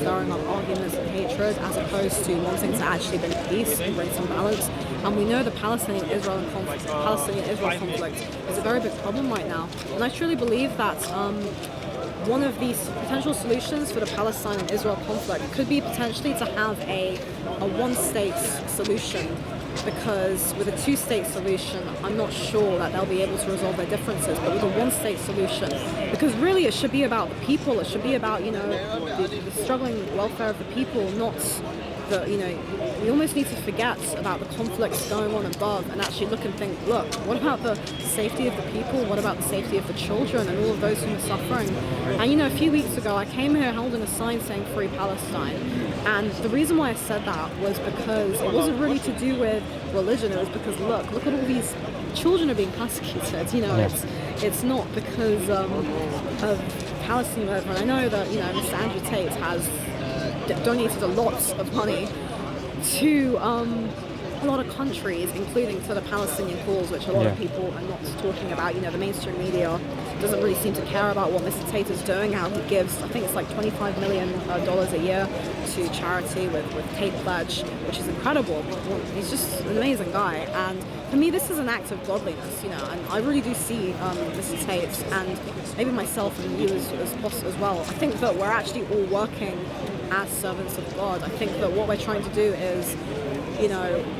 stirring up arguments and hatred, as opposed to wanting to actually bring peace and bring some balance. And we know the Palestinian-Israel conflict is a very big problem right now. And I truly believe that one of these potential solutions for the Palestine and Israel conflict could be potentially to have a one-state solution, because with a two-state solution, I'm not sure that they'll be able to resolve their differences. But with a one-state solution, because really it should be about the people, it should be about, the struggling welfare of the people, not the, we almost need to forget about the conflicts going on above and actually look and think, look, what about the safety of the people? What about the safety of the children and all of those who are suffering? And a few weeks ago, I came here holding a sign saying Free Palestine. And the reason why I said that was because it wasn't really to do with religion. It was because, look at all these children are being persecuted. It's not because of Palestine. And I know that, Mr. Andrew Tate has donated a lot of money to a lot of countries, including to the Palestinian cause, which a lot of people are not talking about. The mainstream media doesn't really seem to care about what Mr. Tate is doing, how he gives, I think it's like $25 million a year to charity with Tate Pledge, which is incredible. He's just an amazing guy. And for me, this is an act of godliness, and I really do see Mr. Tate, and maybe myself and you as boss as well. I think that we're actually all working as servants of God. I think that what we're trying to do is,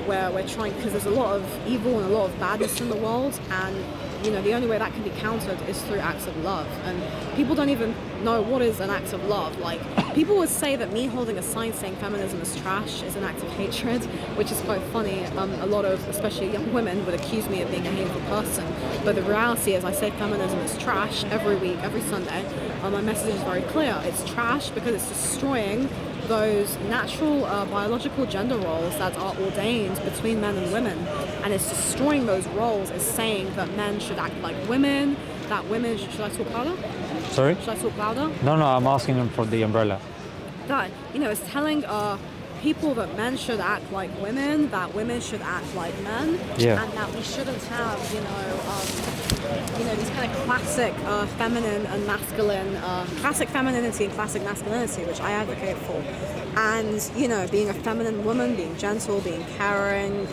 where we're trying, because there's a lot of evil and a lot of badness in the world, and the only way that can be countered is through acts of love. And people don't even know what is an act of love. Like, people would say that me holding a sign saying feminism is trash is an act of hatred, which is quite funny. A lot of, especially young women, would accuse me of being a hateful person. But the reality is I say feminism is trash every week, every Sunday. My message is very clear. It's trash because it's destroying those natural biological gender roles that are ordained between men and women, and it's destroying those roles. Is saying that men should act like women, that women should I talk louder? Sorry? Should I talk louder? No, I'm asking him for the umbrella. That it's telling people that men should act like women, that women should act like men, and that we shouldn't have these kind of classic feminine and masculine, classic femininity and classic masculinity, which I advocate for. And, being a feminine woman, being gentle, being caring.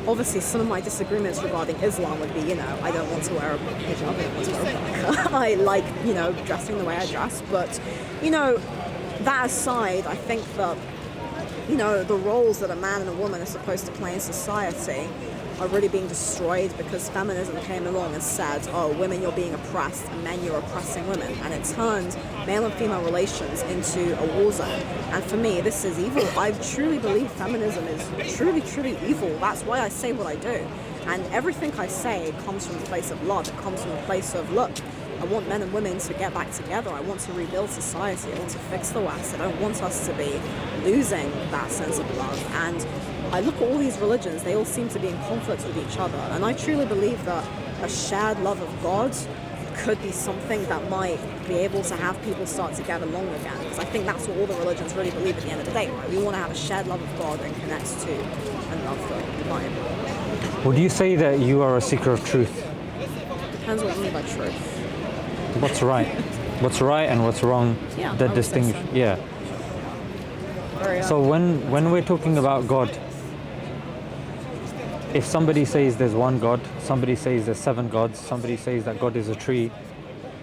Obviously, some of my disagreements regarding Islam would be, I don't want to wear a hijab, I don't want to wear a burqa. I like, dressing the way I dress. But, that aside, I think that, the roles that a man and a woman are supposed to play in society are really being destroyed because feminism came along and said, oh, women, you're being oppressed, and men, you're oppressing women. And it turned male and female relations into a war zone. And for me, this is evil. I truly believe feminism is truly, truly evil. That's why I say what I do. And everything I say comes from a place of love. It comes from a place of, look, I want men and women to get back together. I want to rebuild society. I want to fix the West. I don't want us to be losing that sense of love. And I look at all these religions, they all seem to be in conflict with each other. And I truly believe that a shared love of God could be something that might be able to have people start to get along again. Because I think that's what all the religions really believe at the end of the day, right? We want to have a shared love of God and connect to and love the Bible. Would you say that you are a seeker of truth? Depends what you mean by truth. What's right? What's right and what's wrong? Yeah, that distinguish. So. Yeah. So when we're talking about God, if somebody says there's one God, somebody says there's 7 gods, somebody says that God is a tree,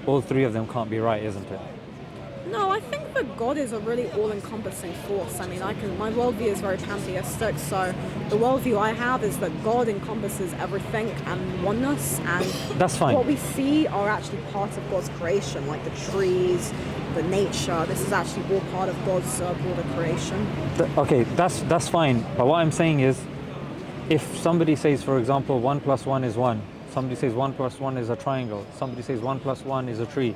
all 3 of them can't be right, isn't it? No, I think that God is a really all-encompassing force. I mean, my worldview is very pantheistic, so the worldview I have is that God encompasses everything and oneness, and that's fine. What we see are actually part of God's creation, like the trees, the nature. This is actually all part of God's broader creation. Okay, that's fine. But what I'm saying is, if somebody says, for example, 1 + 1 is 1, somebody says 1 + 1 is a triangle, somebody says 1 + 1 is a tree,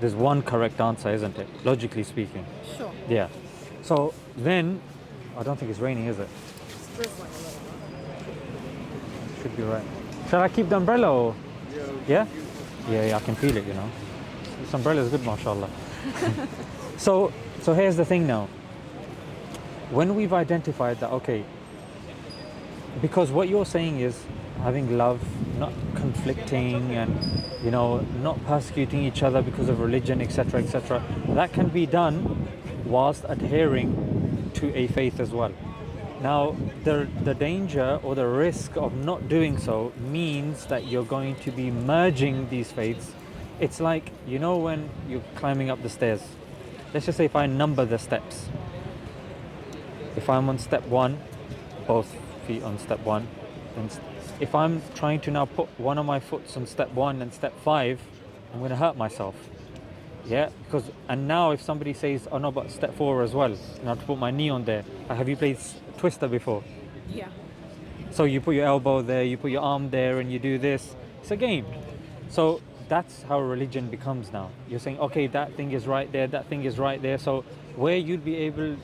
there's one correct answer, isn't it? Logically speaking. Sure. Yeah. So then, I don't think it's raining, is it? It's drizzling a little bit. Should be right. Shall I keep the umbrella or? Yeah? Yeah, I can feel it, This umbrella is good, mashallah. So here's the thing now. When we've identified that, okay, because what you're saying is having love, not conflicting and, not persecuting each other because of religion, etc., etc. That can be done whilst adhering to a faith as well. Now, the danger or the risk of not doing so means that you're going to be merging these faiths. It's like, you know, when you're climbing up the stairs. Let's just say if I number the steps. If I'm on step 1, both feet on step 1, and if I'm trying to now put one of my foot on step 1 and step 5, I'm going to hurt myself. Yeah, because, and now if somebody says, oh no, but step 4 as well, and I have to put my knee on there. Have you played Twister before? Yeah. So you put your elbow there, you put your arm there, and you do this. It's a game. So that's how religion becomes now. You're saying, okay, that thing is right there, that thing is right there. So where you'd be able,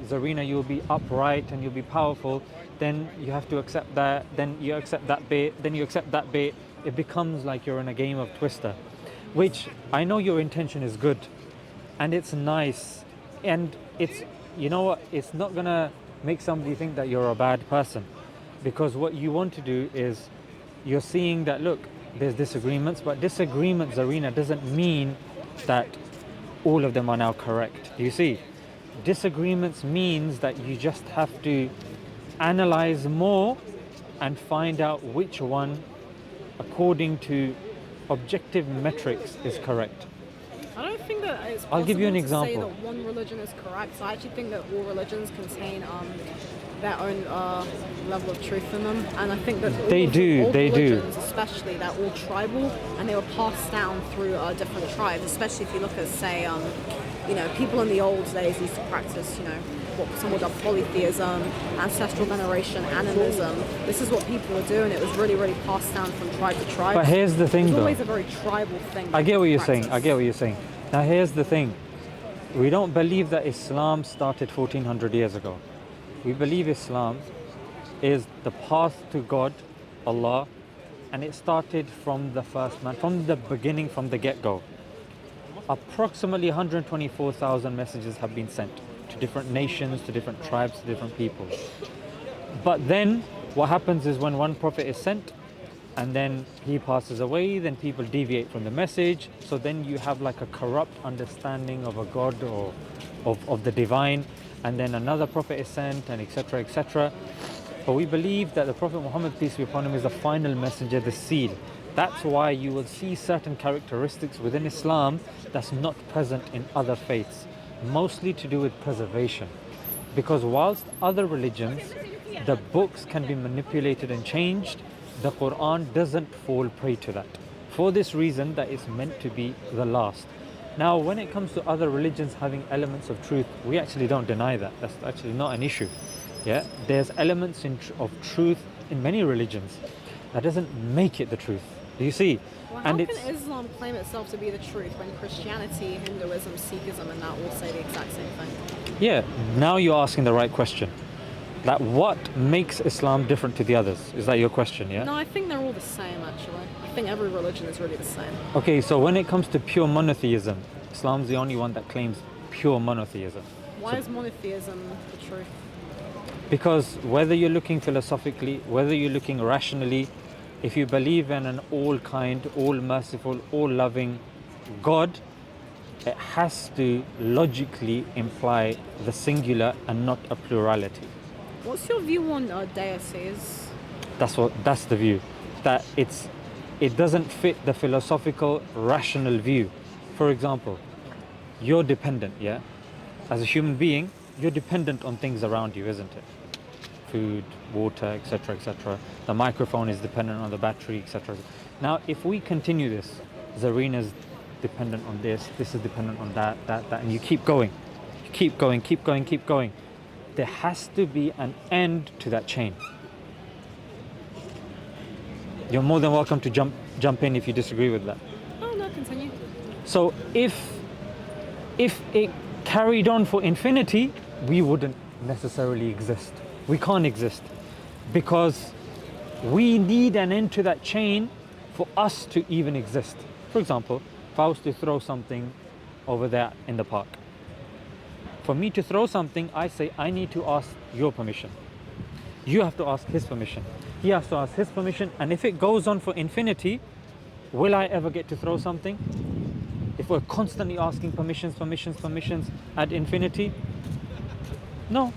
Zarina, you'll be upright and you'll be powerful, then you have to accept that, then you accept that bit, then you accept that bit. It becomes like you're in a game of Twister, which I know your intention is good and it's nice, and it's, you know what, it's not gonna make somebody think that you're a bad person, because what you want to do is you're seeing that, look, there's disagreements, but disagreements, Zarina, doesn't mean that all of them are now correct. Do you see? Disagreements means that you just have to analyze more and find out which one, according to objective metrics, is correct. I don't think that it's I'll give you an possible to example. say that one religion is correct. So I actually think that all religions contain their own level of truth in them, and I think that all They of do, the old they do. religions, especially, they're all tribal, and they were passed down through different tribes. Especially if you look at, say, you know, people in the old days used to practice, you know, what some would call polytheism, ancestral veneration, animism. This is what people were doing. It was really, really passed down from tribe to tribe. But here's the thing, It's though. always a very tribal thing. I get what you're saying. practice. I get what you're saying. Now here's the thing. We don't believe that Islam started 1400 years ago. We believe Islam is the path to God, Allah, and it started from the first man, from the beginning, from the get-go. Approximately 124,000 messages have been sent to different nations, to different tribes, to different people. But then what happens is when one prophet is sent and then he passes away, then people deviate from the message. So then you have like a corrupt understanding of a God or of the divine, and then another prophet is sent, and etc., etc. But we believe that the Prophet Muhammad, peace be upon him, is the final messenger, the seal. That's why you will see certain characteristics within Islam that's not present in other faiths, mostly to do with preservation. Because whilst other religions, the books can be manipulated and changed, the Quran doesn't fall prey to that. For this reason, that it's meant to be the last. Now, when it comes to other religions having elements of truth, we actually don't deny that. That's actually not an issue. Yeah, there's elements of truth in many religions. That doesn't make it the truth. Do you see? Well, how can Islam claim itself to be the truth when Christianity, Hinduism, Sikhism, and that all say the exact same thing? Yeah, now you're asking the right question. That what makes Islam different to the others? Is that your question, yeah? No, I think they're all the same, actually. I think every religion is really the same. Okay, so when it comes to pure monotheism, Islam's the only one that claims pure monotheism. Why is monotheism the truth? Because whether you're looking philosophically, whether you're looking rationally, if you believe in an all-kind, all-merciful, all-loving God, it has to logically imply the singular and not a plurality. What's your view on deities? That's the view. That it doesn't fit the philosophical, rational view. For example, you're dependent, yeah? As a human being, you're dependent on things around you, isn't it? Food, water, etc., etc. The microphone is dependent on the battery, etc. Now, if we continue this, Zarina's dependent on this is dependent on that, and you keep going. You keep going. There has to be an end to that chain. You're more than welcome to jump in if you disagree with that. Oh, no, continue. So if it carried on for infinity, we wouldn't necessarily exist. We can't exist because we need an end to that chain for us to even exist. For example, if I was to throw something over there in the park, for me to throw something, I say I need to ask your permission. You have to ask his permission. He has to ask his permission. And if it goes on for infinity, will I ever get to throw something? If we're constantly asking permissions ad infinity? No,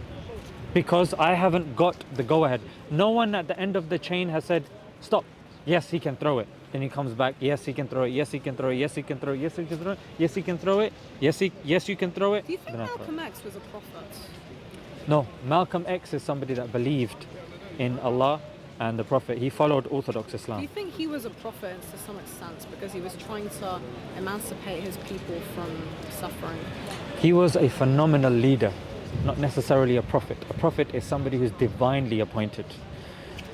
because I haven't got the go-ahead. No one at the end of the chain has said, stop. Yes, he can throw it. Then he comes back. Yes, he can throw it. Yes, he can throw it. Yes, he can throw it. Yes, he can throw it. Yes, he can throw it. Yes, you can throw it. Do you think Then I throw it. Malcolm X was a prophet? No, Malcolm X is somebody that believed in Allah and the Prophet. He followed Orthodox Do you Islam. think he was a prophet to some extent because he was trying to emancipate his people from suffering? He was a phenomenal leader, not necessarily a prophet. A prophet is somebody who's divinely appointed.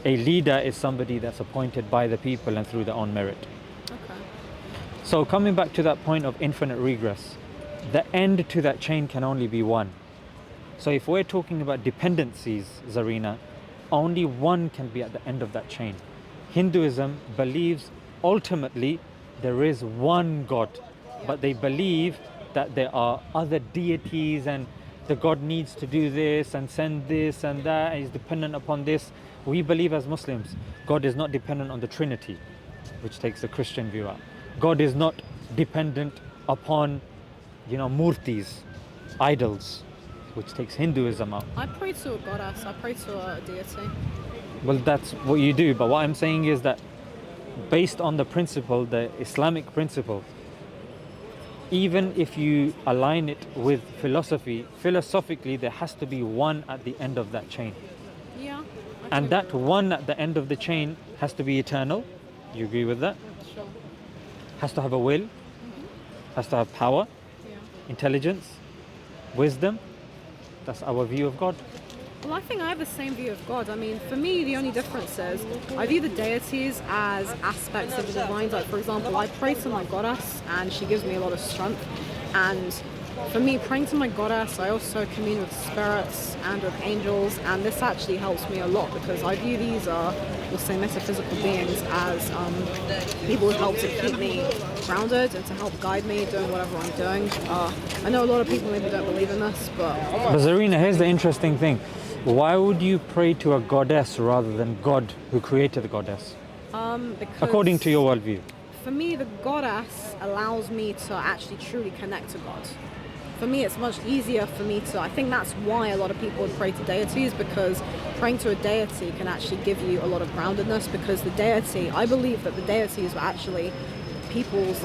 A leader is somebody that's appointed by the people and through their own merit. Okay. So coming back to that point of infinite regress, the end to that chain can only be one. So if we're talking about dependencies, Zarina, only one can be at the end of that chain. Hinduism believes ultimately there is one God, but they believe that there are other deities and the God needs to do this and send this and that, and is dependent upon this. We believe as Muslims, God is not dependent on the Trinity, which takes the Christian view out. God is not dependent upon, murtis, idols, which takes Hinduism out. I pray to a goddess, I pray to a deity. Well, that's what you do, but what I'm saying is that based on the principle, the Islamic principle, even if you align it with philosophy, philosophically there has to be one at the end of that chain. Yeah. And that one at the end of the chain has to be eternal. You agree with that? Sure. Has to have a will, has to have power, Yeah. intelligence, wisdom. That's our view of God. Well, I think I have the same view of God. I mean, for me, the only difference is I view the deities as aspects of the divine. Like, for example, I pray to my goddess and she gives me a lot of strength. And for me, praying to my goddess, I also commune with spirits and with angels. And this actually helps me a lot because I view these, we'll say, metaphysical beings as people who help to keep me grounded and to help guide me doing whatever I'm doing. I know a lot of people maybe don't believe in this, but Zarina, here's the interesting thing. Why would you pray to a goddess rather than God who created the goddess? because According to your worldview. for me, the goddess allows me to actually truly connect to God. For me, it's much easier for me to, I think that's why a lot of people would pray to deities, because praying to a deity can actually give you a lot of groundedness, because the deity, I believe that the deities were actually people's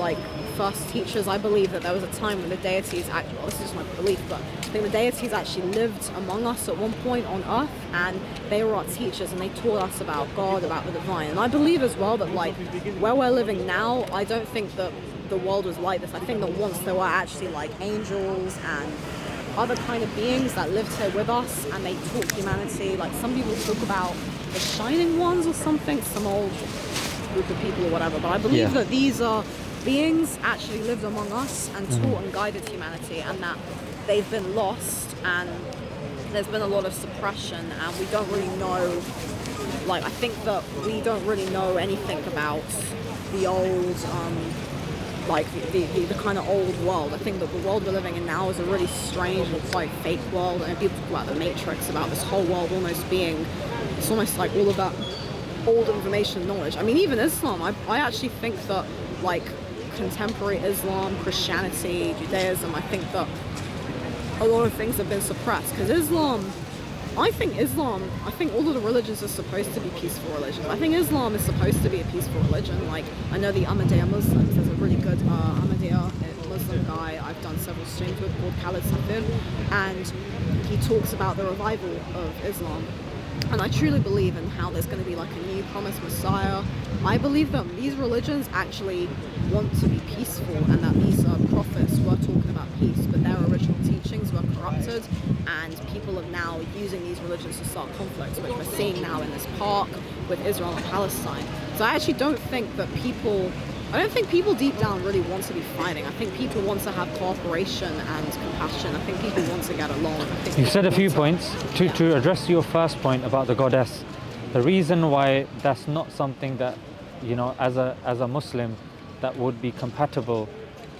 first teachers. I believe that there was a time when the deities actually, well, this is just my belief, but I think the deities actually lived among us at one point on earth, and they were our teachers and they taught us about God, about the divine. And I believe as well that where we're living now, I don't think that the world was like this. I think that once there were actually angels and other kind of beings that lived here with us, and they taught humanity. Some people talk about the Shining Ones or something, some old group of people or whatever, but I believe that these are beings actually lived among us and taught and guided humanity, and that they've been lost and there's been a lot of suppression, and we don't really know, I think that we don't really know anything about the old the kind of old world. I think that the world we're living in now is a really strange and quite fake world, and people talk about the Matrix, about this whole world almost being, it's almost like all of that old information knowledge. I mean, even Islam, I actually think that contemporary Islam, Christianity, Judaism, I think that a lot of things have been suppressed, because I think all of the religions are supposed to be peaceful religions. I think Islam is supposed to be a peaceful religion. I know the Ahmadiyya Muslims, there's a really good Ahmadiyya Muslim guy I've done several streams with called Khalid Safir, and he talks about the revival of Islam. And I truly believe in how there's going to be a new promised Messiah. I believe that these religions actually want to be peaceful, and that these prophets were talking about peace, but their original teachings were corrupted, and people are now using these religions to start conflicts, which we're seeing now in this park with Israel and Palestine. So I actually don't think that people deep down really want to be fighting. I think people want to have cooperation and compassion. I think people want to get along. You've said a few points. To address your first point about the goddess, the reason why that's not something that, as a Muslim, that would be compatible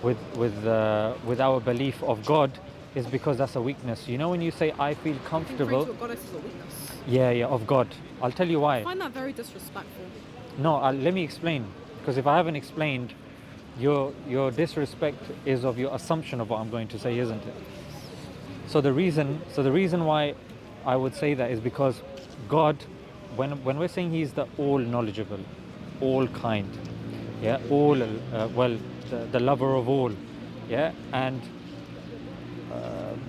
with our belief of God, is because that's a weakness. When you say I feel comfortable, Praying to a goddess is a weakness. Yeah, of God. I'll tell you why. I find that very disrespectful. No, let me explain. Because if I haven't explained, your disrespect is of your assumption of what I'm going to say, isn't it? So the reason why I would say that is because God, when we're saying He's the all knowledgeable, all kind, yeah, all the lover of all, yeah, and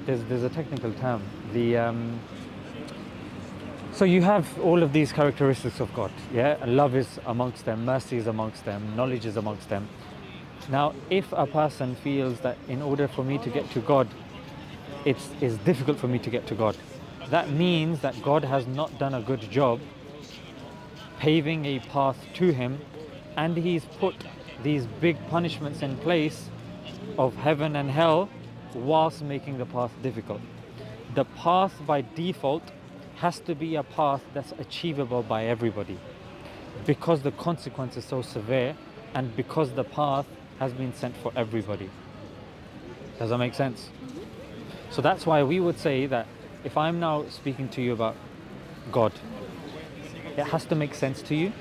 there's a technical term, so you have all of these characteristics of God, yeah, love is amongst them, mercy is amongst them, knowledge is amongst them. Now, if a person feels that in order for me to get to God, it's difficult for me to get to God, that means that God has not done a good job paving a path to Him, and He's put these big punishments in place of heaven and hell whilst making the path difficult. The path by default has to be a path that's achievable by everybody, because the consequence is so severe and because the path has been sent for everybody. Does that make sense? So that's why we would say that if I'm now speaking to you about God, it has to make sense to you.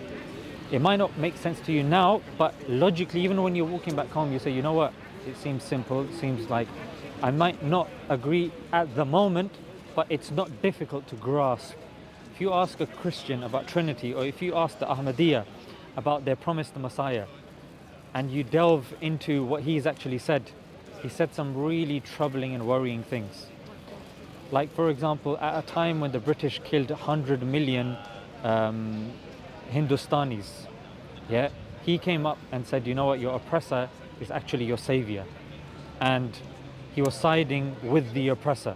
It might not make sense to you now, but logically, even when you're walking back home, you say, you know what, it seems simple, it seems like I might not agree at the moment, but it's not difficult to grasp. If you ask a Christian about Trinity, or if you ask the Ahmadiyya about their promised Messiah, and you delve into what he's actually said, he said some really troubling and worrying things. Like, for example, at a time when the British killed 100 million Hindustanis, yeah, he came up and said, you know what, your oppressor is actually your savior. And he was siding with the oppressor.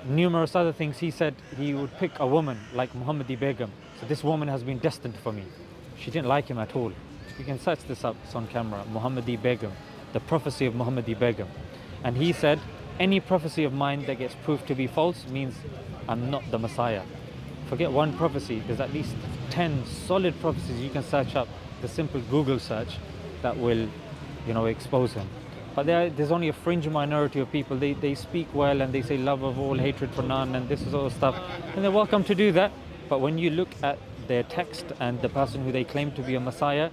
Numerous other things. He said he would pick a woman like Muhammadi Begum. So this woman has been destined for me. She didn't like him at all. You can search this up, it's on camera. Muhammadi Begum, the prophecy of Muhammadi Begum. And he said, any prophecy of mine that gets proved to be false means I'm not the Messiah. Forget one prophecy, there's at least 10 solid prophecies you can search up, the simple Google search, that will, expose him. But there's only a fringe minority of people. They speak well and they say love of all, hatred for none, and this is all stuff. And they're welcome to do that. But when you look at their text and the person who they claim to be a Messiah,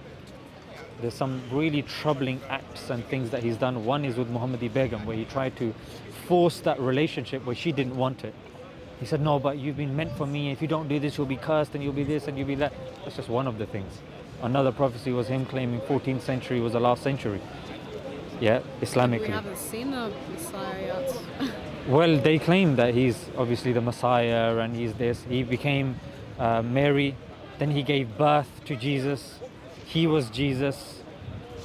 there's some really troubling acts and things that he's done. One is with Muhammadi Begum, where he tried to force that relationship where she didn't want it. He said, no, but you've been meant for me. If you don't do this, you'll be cursed, and you'll be this, and you'll be that. That's just one of the things. Another prophecy was him claiming 14th century was the last century. Yeah, Islamically. We haven't seen the Messiah yet. Well, they claim that he's obviously the Messiah and he's this. He became Mary, then he gave birth to Jesus. He was Jesus,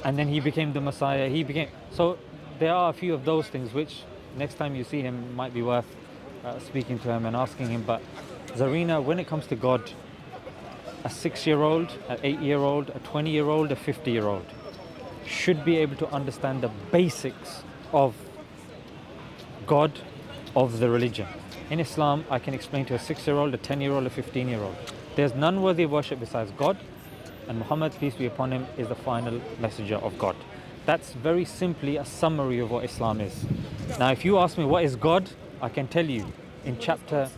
and then he became the Messiah. So there are a few of those things which next time you see him might be worth speaking to him and asking him. But Zarina, when it comes to God, a 6-year-old, an 8-year-old, a 20-year-old, a 50-year-old should be able to understand the basics of God, of the religion. In Islam, I can explain to a 6-year-old, a 10-year-old, a 15-year-old. There's none worthy of worship besides God, and Muhammad, peace be upon him, is the final messenger of God. That's very simply a summary of what Islam is. Now, if you ask me what is God, I can tell you in chapter.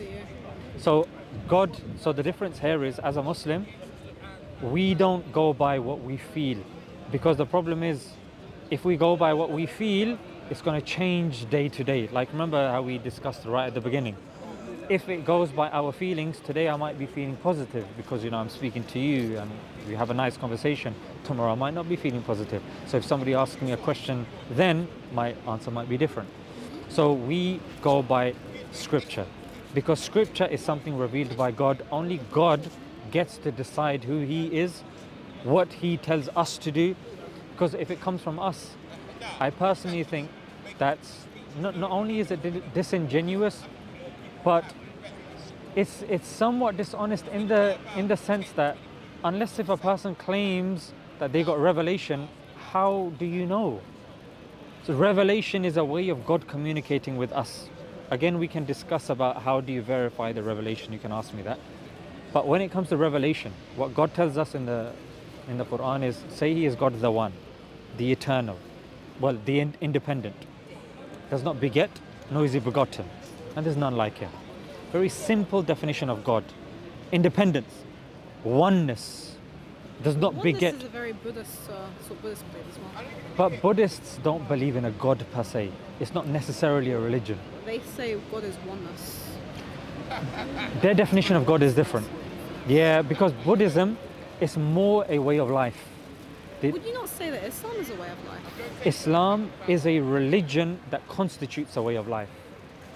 So the difference here is, as a Muslim, we don't go by what we feel. Because the problem is, if we go by what we feel, it's going to change day to day. Like, remember how we discussed right at the beginning. If it goes by our feelings, today I might be feeling positive because, I'm speaking to you and we have a nice conversation. Tomorrow I might not be feeling positive. So if somebody asks me a question, then my answer might be different. So we go by scripture. Because scripture is something revealed by God. Only God gets to decide who He is, what He tells us to do. Because if it comes from us, I personally think that's not only is it disingenuous, but it's somewhat dishonest in the sense that unless if a person claims that they got revelation, how do you know? So revelation is a way of God communicating with us. Again, we can discuss about how do you verify the revelation. You can ask me that. But when it comes to revelation, what God tells us in the Quran is, say He is God the One, the Eternal, the Independent, does not beget, nor is He begotten, and there's none like Him. Very simple definition of God. Independence, oneness, does not Oneness beget. is a very Buddhist, sort of Buddhist belief as well. But Buddhists don't believe in a God per se. It's not necessarily a religion. They say God is oneness. Their definition of God is different. Yeah, because Buddhism is more a way of life. Would you not say that Islam is a way of life? Islam is a religion that constitutes a way of life.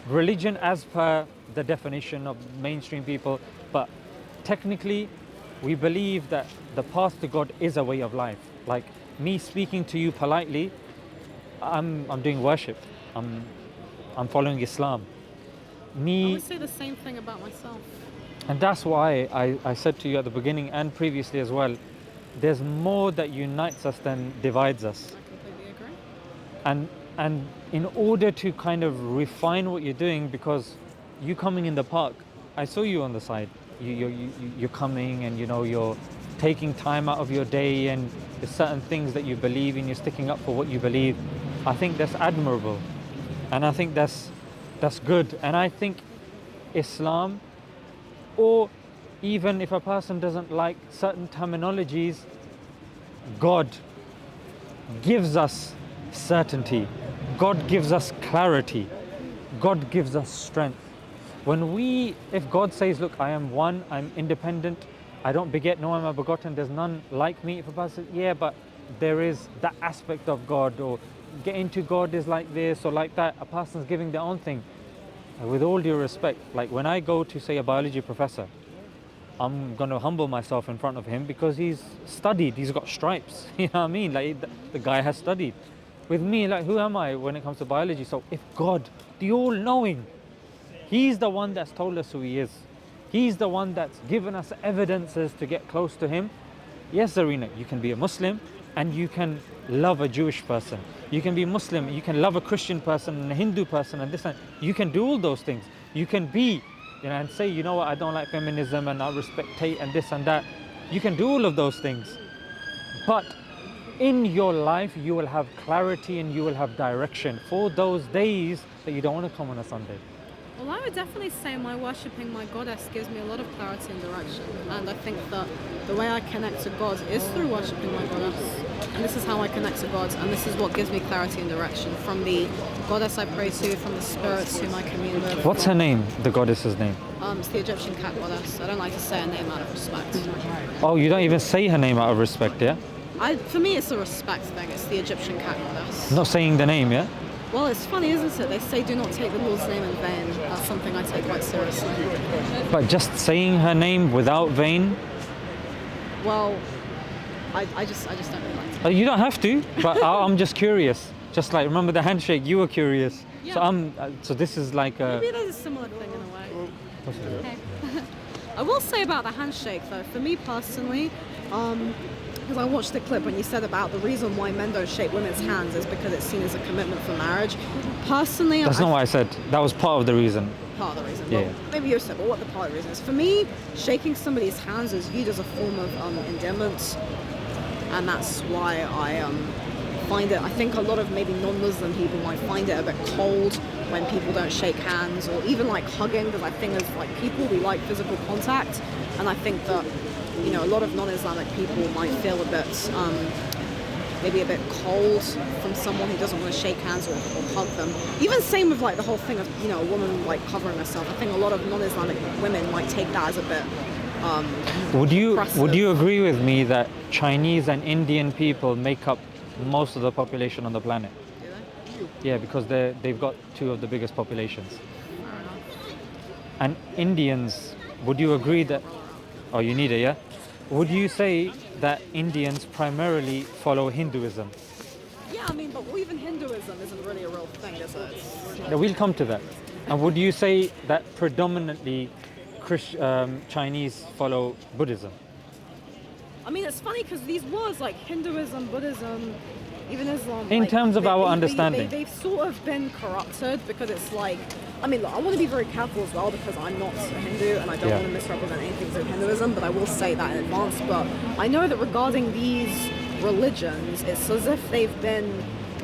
Religion as per the definition of mainstream people, but technically we believe that the path to God is a way of life. Like me speaking to you politely, I'm doing worship. I'm following Islam. I would say the same thing about myself. And that's why I said to you at the beginning and previously as well, there's more that unites us than divides us. I completely agree. And in order to kind of refine what you're doing, because you coming in the park, I saw you on the side. You're coming and you're taking time out of your day, and there's certain things that you believe in, you're sticking up for what you believe. I think that's admirable, and I think that's good. And I think Islam, or even if a person doesn't like certain terminologies, God gives us certainty. God gives us clarity. God gives us strength. If God says, look, I am one, I'm independent, I don't beget, no am I begotten, there's none like me. If a person says, yeah, but there is that aspect of God, or getting to God is like this or like that, a person's giving their own thing. With all due respect, like when I go to say a biology professor, I'm going to humble myself in front of him because he's studied, he's got stripes, you know what I mean? Like the guy has studied. With me, like who am I when it comes to biology? So if God, the all-knowing, He's the one that's told us who He is. He's the one that's given us evidences to get close to Him. Yes, Zarina, you can be a Muslim and you can love a Jewish person. You can be Muslim, you can love a Christian person and a Hindu person and this and you can do all those things. You can be, and say, you know what, I don't like feminism and I respect Tate and this and that. You can do all of those things. But in your life, you will have clarity and you will have direction for those days that you don't want to come on a Sunday. Well, I would definitely say my worshipping my goddess gives me a lot of clarity and direction. And I think that the way I connect to God is through worshipping my goddess. And this is how I connect to God. And this is what gives me clarity and direction from the goddess I pray to, from the spirits whom I commune with. What's her name, the goddess's name? It's the Egyptian cat goddess. I don't like to say her name out of respect. Oh, you don't even say her name out of respect, yeah? For me, it's a respect thing. It's the Egyptian cat goddess. Not saying the name, yeah? Well, it's funny, isn't it? They say do not take the Lord's name in vain. That's something I take quite seriously. But just saying her name without vain? Well, I just don't really like to. You don't have to, but I'm just curious. Just like, remember the handshake, you were curious. Yeah. So this is like a... Maybe there's a similar thing in a way. Okay. I will say about the handshake though, for me personally, because I watched the clip when you said about the reason why men don't shake women's hands is because it's seen as a commitment for marriage. Personally, That's not what I said. That was part of the reason. Part of the reason. Yeah. Well, maybe you said, but what the part of the reason is? For me, shaking somebody's hands is viewed as a form of endearment, and that's why I find it. I think a lot of maybe non-Muslim people might find it a bit cold when people don't shake hands, or even like hugging, because I think as like people we like physical contact, and I think that a lot of non-Islamic people might feel a bit maybe a bit cold from someone who doesn't want to shake hands or hug them. Even same with like the whole thing of a woman like covering herself. I think a lot of non-Islamic women might take that as a bit Would you oppressive. agree with me that Chinese and Indian people make up most of the population on the planet? Do they? Yeah, because they've got two of the biggest populations. Fair enough. And Indians, would you agree that... Oh, you need it, yeah? Would you say that Indians primarily follow Hinduism? Yeah, I mean, but even Hinduism isn't really a real thing, is it? Now, we'll come to that. And would you say that predominantly Chinese follow Buddhism? I mean, it's funny because these words like Hinduism, Buddhism, even Islam... In like, terms of our understanding. They've sort of been corrupted because it's like... I mean, look, I want to be very careful as well because I'm not a Hindu and I don't want to misrepresent anything to Hinduism, but I will say that in advance. But I know that regarding these religions, it's as if they've been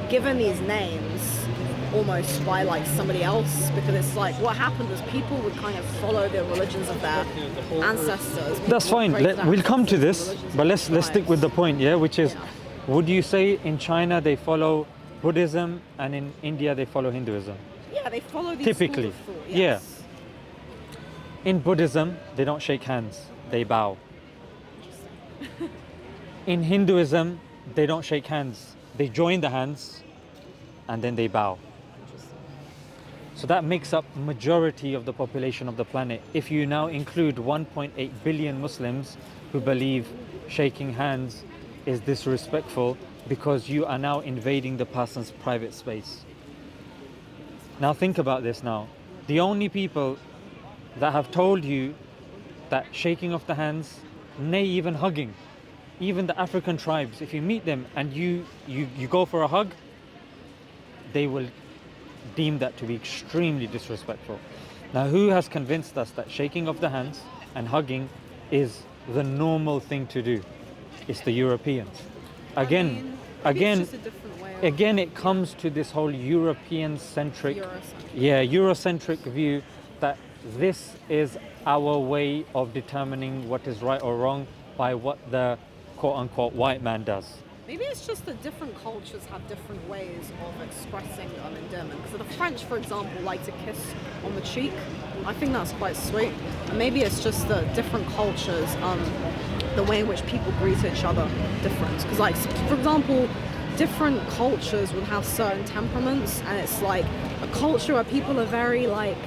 given these names almost by like somebody else, because it's like what happened was people would kind of follow the religions of their ancestors. That's fine. We'll come to this, but let's stick with the point, yeah, which is, would you say in China they follow Buddhism and in India they follow Hinduism? Yeah, they follow these Typically, schools of thought, yes. In Buddhism, they don't shake hands, they bow. In Hinduism, they don't shake hands, they join the hands and then they bow. So that makes up majority of the population of the planet. If you now include 1.8 billion Muslims who believe shaking hands is disrespectful because you are now invading the person's private space. Now think about this now. The only people that have told you that shaking of the hands, nay, even hugging, even the African tribes, if you meet them and you go for a hug, they will deem that to be extremely disrespectful. Now, who has convinced us that shaking of the hands and hugging is the normal thing to do? It's the Europeans. Again, it's just a different way of again, it comes to this whole European-centric, Eurocentric view that this is our way of determining what is right or wrong by what the quote-unquote white man does. Maybe it's just that different cultures have different ways of expressing endearment. So the French, for example, like to kiss on the cheek. I think that's quite sweet. And maybe it's just that different cultures, the way in which people greet each other different. Because like, for example, different cultures would have certain temperaments, and it's like a culture where people are very like,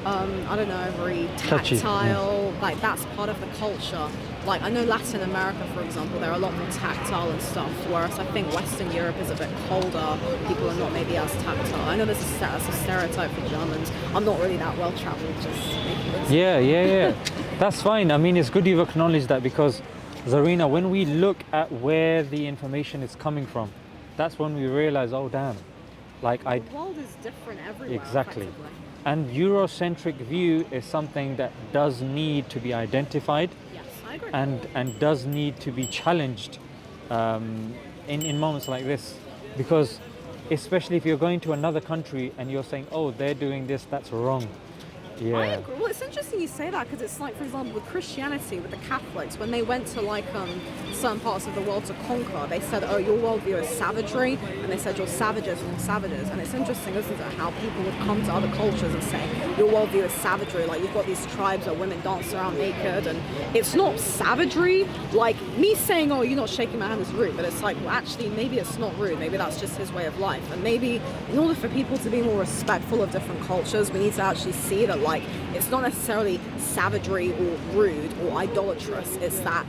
I don't know, very tactile, like that's part of the culture. Like I know Latin America, for example, they're a lot more tactile and stuff, whereas I think Western Europe is a bit colder. People are not maybe as tactile. I know that's a stereotype for Germans. I'm not really that well traveled, just making this. Yeah. That's fine. I mean, it's good you've acknowledged that, because Zarina, when we look at where the information is coming from, that's when we realize, oh damn, like the world is different everywhere. Exactly. And Eurocentric view is something that does need to be identified. Yes, I agree. And does need to be challenged in moments like this, because especially if you're going to another country and you're saying, oh, they're doing this, that's wrong. Yeah. I agree. Well, it's interesting you say that, because it's like, for example, with Christianity, with the Catholics, when they went to like certain parts of the world to conquer, they said, oh, your worldview is savagery, and they said you're savages and you're savages. And it's interesting, isn't it, how people would come to other cultures and say your worldview is savagery. Like you've got these tribes where women dance around naked, and it's not savagery. Like me saying, oh, you're not shaking my hand is rude, but it's like, well, actually, maybe it's not rude. Maybe that's just his way of life. And maybe in order for people to be more respectful of different cultures, we need to actually see that like it's not necessarily savagery or rude or idolatrous. It's that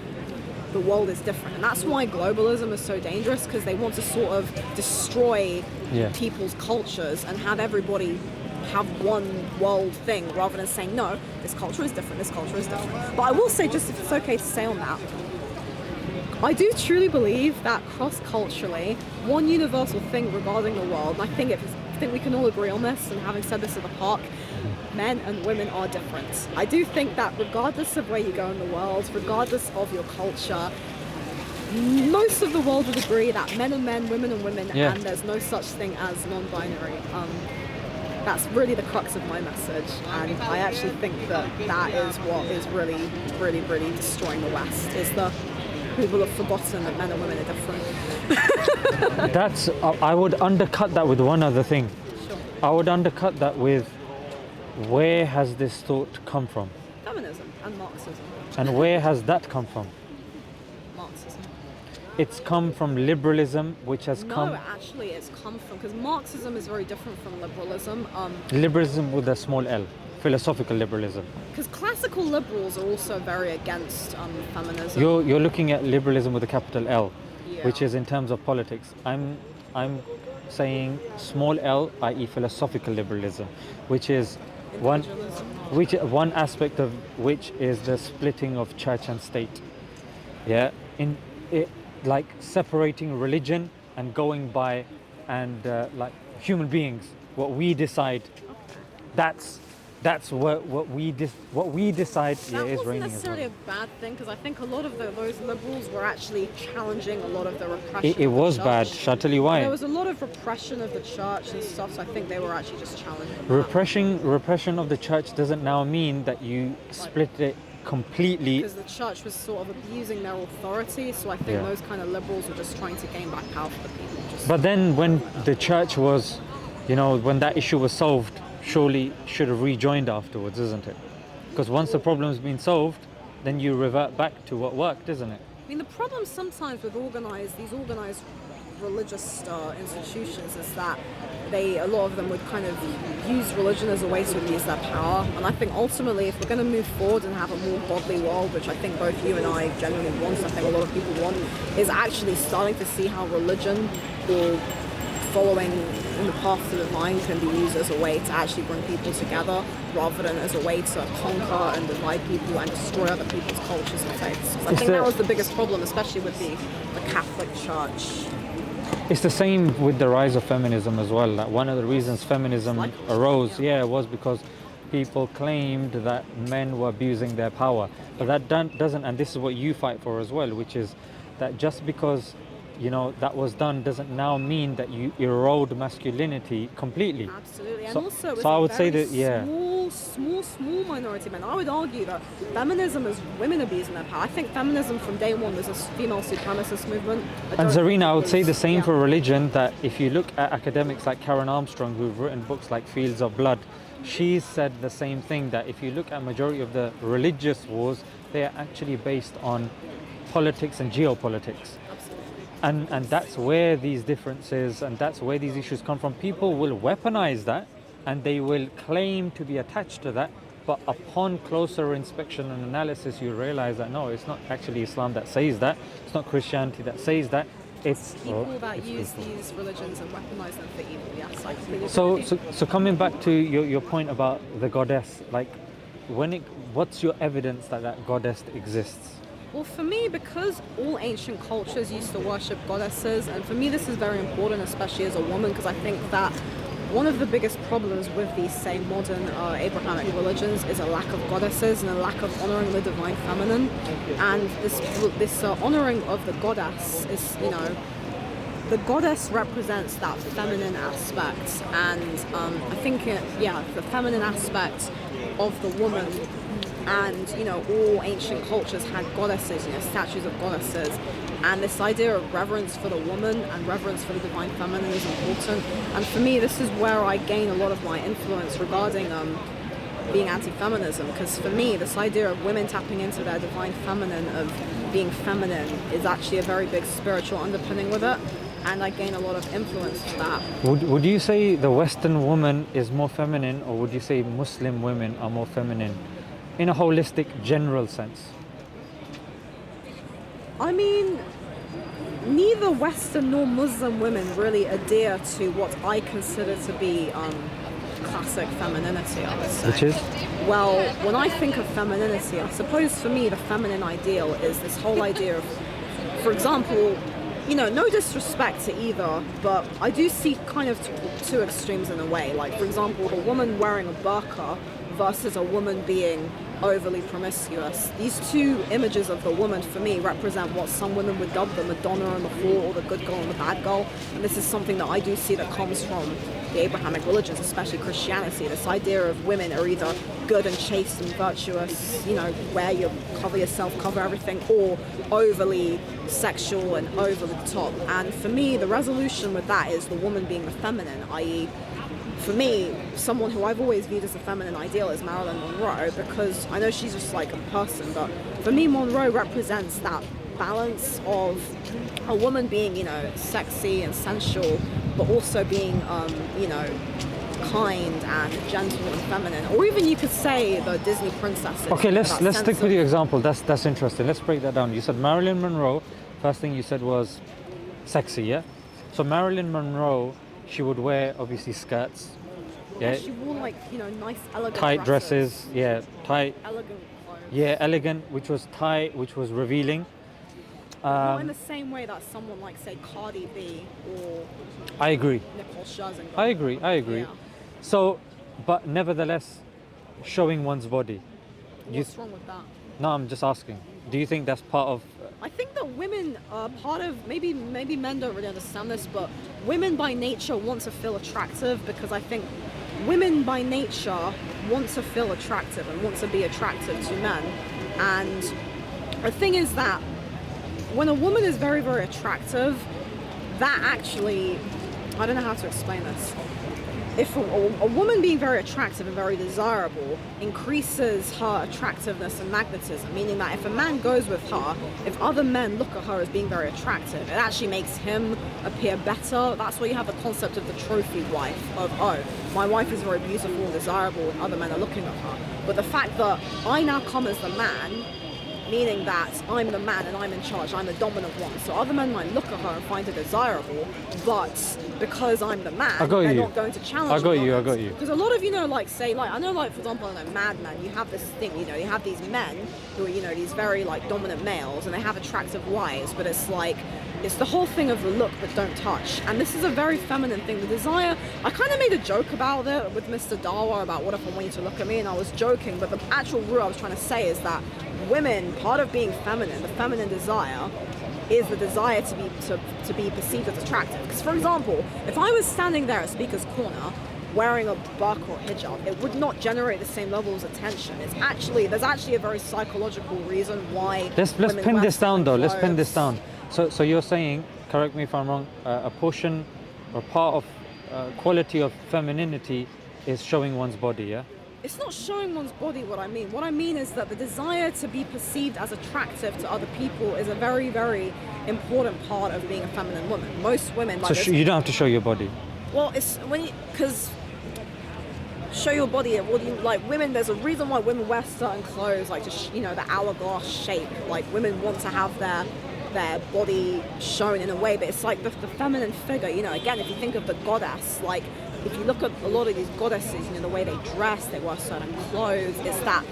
the world is different, and that's why globalism is so dangerous, because they want to sort of destroy people's cultures and have everybody have one world thing, rather than saying, no, this culture is different, this culture is different. But I will say, just if it's okay to say on that, I do truly believe that cross-culturally, one universal thing regarding the world, and I think we can all agree on this, and having said this at the park, men and women are different. I do think that regardless of where you go in the world, regardless of your culture, most of the world would agree that men are men, women are women, and there's no such thing as non-binary. That's really the crux of my message, and I actually think that is what is really, really, really destroying the West, is the people have forgotten that men and women are different. I would undercut that with one other thing. Sure. I would undercut that with, where has this thought come from? Feminism and Marxism. And where has that come from? Marxism. It's come from liberalism, which has come... No, actually it's come from, because Marxism is very different from liberalism. Liberalism with a small L. Philosophical liberalism. Because classical liberals are also very against feminism. You're looking at liberalism with a capital L, Yeah. which is in terms of politics. I'm saying small L, i.e. philosophical liberalism, which is one aspect of which is the splitting of church and state. Yeah, in it, like separating religion and going by and like human beings, what we decide. That's that's what we decide That yeah, is wasn't reigning as necessarily well. a bad thing because I think a lot of those liberals were actually challenging a lot of the repression. It of the was bad. church. Shall I tell you There why? was a lot of repression of the church and stuff, so I think they were actually just challenging that. Repression of the church doesn't now mean that you split it completely. Because the church was sort of abusing their authority, so I think Yeah. those kind of liberals were just trying to gain back power for the people. But then when the church was, when that issue was solved, surely should have rejoined afterwards, isn't it? Because once the problem's been solved, then you revert back to what worked, isn't it? I mean, the problem sometimes with these organized religious institutions is that a lot of them would kind of use religion as a way to abuse their power. And I think ultimately, if we're going to move forward and have a more godly world, which I think both you and I genuinely want, I think a lot of people want, is actually starting to see how religion or following in the path to the divine can be used as a way to actually bring people together rather than as a way to conquer and divide people and destroy other people's cultures and faiths. I think that was the biggest problem, especially with the Catholic Church. It's the same with the rise of feminism as well. That one of the reasons feminism arose, was because people claimed that men were abusing their power. But that doesn't, and this is what you fight for as well, which is that just because that was done doesn't now mean that you erode masculinity completely. Absolutely, and so, also it was so I would a say very that small minority of men. I would argue that feminism is women abusing their power. I think feminism from day one was a female supremacist movement. And Zarina, I would say the same for religion, that if you look at academics like Karen Armstrong, who've written books like Fields of Blood, she's said the same thing, that if you look at majority of the religious wars, they are actually based on politics and geopolitics. And that's where these differences and that's where these issues come from. People will weaponize that and they will claim to be attached to that, but upon closer inspection and analysis, you realize that no, it's not actually Islam that says that, it's not Christianity that says that, it's people that use these religions and weaponize them for evil. Yes, I completely agree. So coming back to your point about the goddess, like what's your evidence that that goddess exists? Well, for me, because all ancient cultures used to worship goddesses, and for me this is very important, especially as a woman, because I think that one of the biggest problems with these, say, modern Abrahamic religions is a lack of goddesses and a lack of honoring the divine feminine. And this honoring of the goddess is, the goddess represents that feminine aspect, and I think, the feminine aspect of the woman. And all ancient cultures had goddesses, statues of goddesses, and this idea of reverence for the woman and reverence for the divine feminine is important. And for me, this is where I gain a lot of my influence regarding being anti-feminism, because for me, this idea of women tapping into their divine feminine, of being feminine, is actually a very big spiritual underpinning with it, and I gain a lot of influence for that. Would you say the Western woman is more feminine, or would you say Muslim women are more feminine? In a holistic, general sense? I mean, neither Western nor Muslim women really adhere to what I consider to be classic femininity, I would say. Which is? Well, when I think of femininity, I suppose for me the feminine ideal is this whole idea of, for example, no disrespect to either, but I do see kind of two extremes in a way. Like, for example, a woman wearing a burqa versus a woman being overly promiscuous. These two images of the woman, for me, represent what some women would dub the Madonna and the whore, or the good girl and the bad girl. And this is something that I do see that comes from the Abrahamic religions, especially Christianity. This idea of women are either good and chaste and virtuous, cover yourself, cover everything, or overly sexual and over the top. And for me, the resolution with that is the woman being the feminine, i.e., for me, someone who I've always viewed as a feminine ideal is Marilyn Monroe, because I know she's just like a person, but for me, Monroe represents that balance of a woman being, sexy and sensual, but also being, kind and gentle and feminine. Or even you could say the Disney princesses. Okay, let's stick with your example. That's interesting. Let's break that down. You said Marilyn Monroe. First thing you said was sexy, yeah? So Marilyn Monroe, she would wear obviously skirts. Yeah, she wore nice, elegant tight dresses. Yeah, tight. Elegant clothes. Yeah, elegant, which was tight, which was revealing. Not in the same way that someone like, say, Cardi B or I agree. Nicole Scherzinger. I agree. Yeah. So, but nevertheless, showing one's body. What's wrong with that? No, I'm just asking. Do you think that's part of? I think that women are part of, maybe men don't really understand this, but women by nature want to feel attractive, because I think women by nature want to feel attractive and want to be attractive to men. And the thing is that when a woman is very, very attractive, that actually, I don't know how to explain this. If a woman being very attractive and very desirable increases her attractiveness and magnetism, meaning that if a man goes with her, if other men look at her as being very attractive, it actually makes him appear better. That's why you have the concept of the trophy wife, of, oh, my wife is very beautiful and desirable and other men are looking at her. But the fact that I now come as the man, meaning that I'm the man and I'm in charge, I'm the dominant one. So other men might look at her and find her desirable, but because I'm the man, they're not going to challenge I got you. Because a lot of, like, say, like, I know, like, for example, in Mad Men, you have this thing, you have these men who are, these very, like, dominant males, and they have attractive wives, but it's like, it's the whole thing of the look but don't touch. And this is a very feminine thing. The desire, I kind of made a joke about it with Mr. Dawah about what if I want you to look at me, and I was joking, but the actual root I was trying to say is that women, part of being feminine, the feminine desire, is the desire to be perceived as attractive. Because, for example, if I was standing there at Speaker's Corner wearing a burqa or hijab, it would not generate the same levels of attention. There's actually a very psychological reason why. Let's pin this down, though. Let's pin this down. So you're saying, correct me if I'm wrong, a portion or part of quality of femininity is showing one's body, yeah? It's not showing one's body. What I mean is that the desire to be perceived as attractive to other people is a very, very important part of being a feminine woman. Most women, like, so you don't have to show your body. Well, it's because show your body. Like, women, there's a reason why women wear certain clothes, like, just the hourglass shape. Like, women want to have their body shown in a way, but it's like the feminine figure. Again, if you think of the goddess, like, if you look at a lot of these goddesses, the way they dress, they wear certain clothes, it's that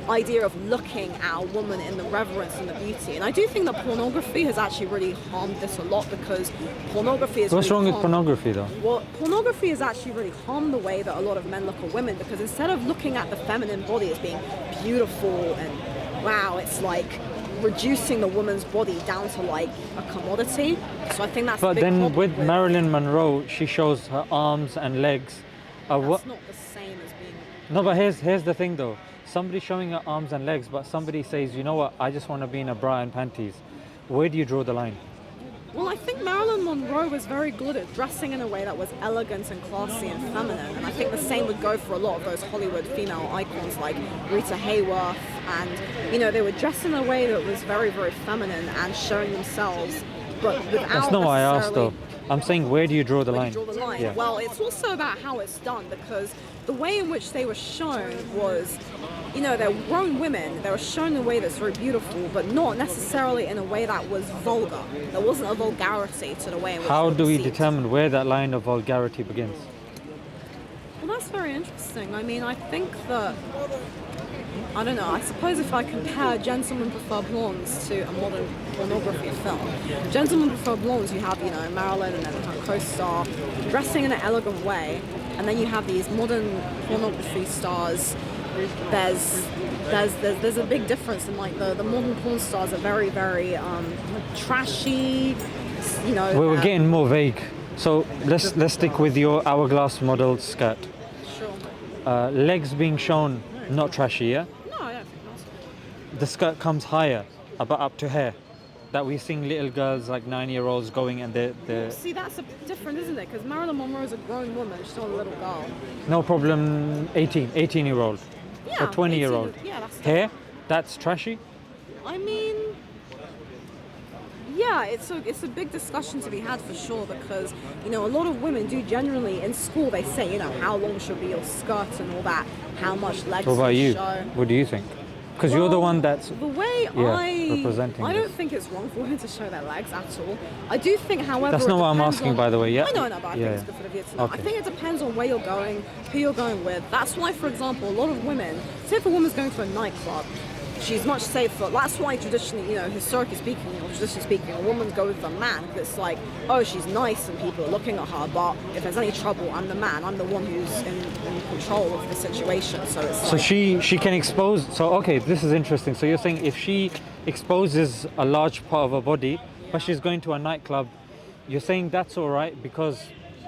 idea of looking at a woman in the reverence and the beauty. And I do think that pornography has actually really harmed this a lot, because pornography is... What's wrong with pornography, though? Well, pornography has actually really harmed the way that a lot of men look at women, because instead of looking at the feminine body as being beautiful and wow, it's like reducing the woman's body down to like a commodity. So I think that's but a big then problem with Marilyn Monroe, she shows her arms and legs. That's not the same as being... No, but here's the thing, though. Somebody showing her arms and legs, but somebody says, you know what, I just want to be in a bra and panties. Where do you draw the line? Well, I think Marilyn Monroe was very good at dressing in a way that was elegant and classy and feminine, and I think the same would go for a lot of those Hollywood female icons like Rita Hayworth, and they would dress in a way that was very, very feminine and showing themselves, but without... That's not what I asked, though. I'm saying, where do you draw the line? Yeah. Well, it's also about how it's done, because the way in which they were shown was, they're grown women. They were shown in a way that's very beautiful, but not necessarily in a way that was vulgar. There wasn't a vulgarity to the way in which... How do we determine where that line of vulgarity begins? Well, that's very interesting. I mean, I think that... I don't know, I suppose if I compare Gentlemen Prefer Blondes to a modern pornography film, Gentlemen Prefer Blondes, you have, Marilyn and then her co-star dressing in an elegant way, and then you have these modern pornography stars. There's a big difference in, like, the modern porn stars are very, very trashy, We're getting more vague. So let's stick with your hourglass model skirt. Sure. Legs being shown, not trashy, yeah? No, I don't think that's... The skirt comes higher, about up to here. That we're seeing little girls, like 9-year-olds, going and they're... See, that's different, isn't it? Because Marilyn Monroe is a grown woman, she's not a little girl. No problem, 18-year-old. Yeah, or 20-year-old. Yeah, that's... Hair, that's trashy? I mean... Yeah, it's a big discussion to be had for sure, because, a lot of women do generally, in school, they say, how long should be your skirt and all that, how much legs What about you? show. What do you think? Because you're the one that's the way representing I don't this. think it's wrong for women to show their legs at all. I do think, however, That's not what I'm asking, by the way. Yeah. I know, but I think it's good for the viewer to know. Okay. I think it depends on where you're going, who you're going with. That's why, for example, a lot of women, say if a woman's going to a nightclub, she's much safer. That's why traditionally, historically speaking, or traditionally speaking, a woman goes with a man. Because it's like, oh, she's nice and people are looking at her, but if there's any trouble, I'm the man. I'm the one who's in control of the situation. So it's So she can expose. So okay, this is interesting. So you're saying if she exposes a large part of her body, but she's going to a nightclub, you're saying that's all right because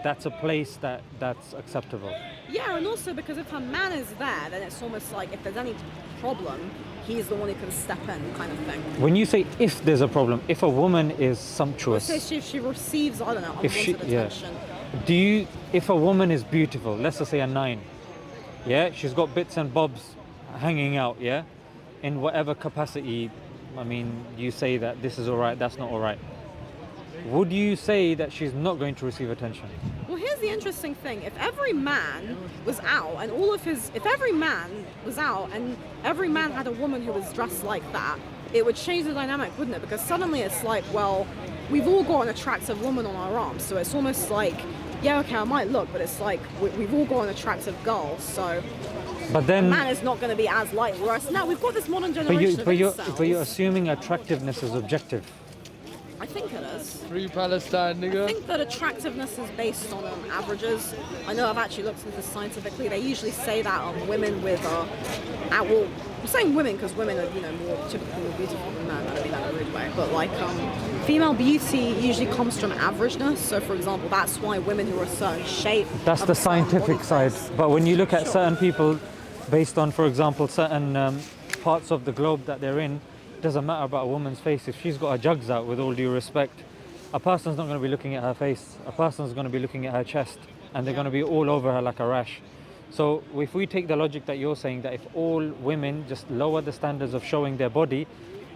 that's a place that's acceptable. yeah, and also because if her man is there, then it's almost like if there's any problem, he's the one who can step in, kind of thing. When you say if there's a problem, if a woman is sumptuous, So if she receives, I don't know, unwanted attention. if a woman is beautiful, let's just say a 9, yeah, she's got bits and bobs hanging out, yeah, in whatever capacity, I mean, you say that this is all right, that's not all right. Would you say that she's not going to receive attention? Well, here's the interesting thing. If every man was out and if every man was out and every man had a woman who was dressed like that, it would change the dynamic, wouldn't it? Because suddenly it's like, well, we've all got an attractive woman on our arms. So it's almost like, yeah, okay, I might look, but it's like we've all got an attractive girl. So But then, a man is not going to be as light. Whereas now we've got this modern generation of incels. but you're assuming attractiveness is objective. I think it is. Free Palestine, nigga. I think that attractiveness is based on averages. I know I've actually looked into this scientifically. They usually say that women with well, I'm saying women because women are more typically more beautiful than men. I don't mean that in a rude way, but like female beauty usually comes from averageness. So for example, that's why women who are a certain shape. That's have the a certain scientific body side. size. But when you look at Sure. certain people, based on, for example, certain parts of the globe that they're in, doesn't matter about a woman's face. If she's got her jugs out, with all due respect, a person's not going to be looking at her face. A person's going to be looking at her chest, and they're going to be all over her like a rash. So if we take the logic that you're saying, that if all women just lower the standards of showing their body,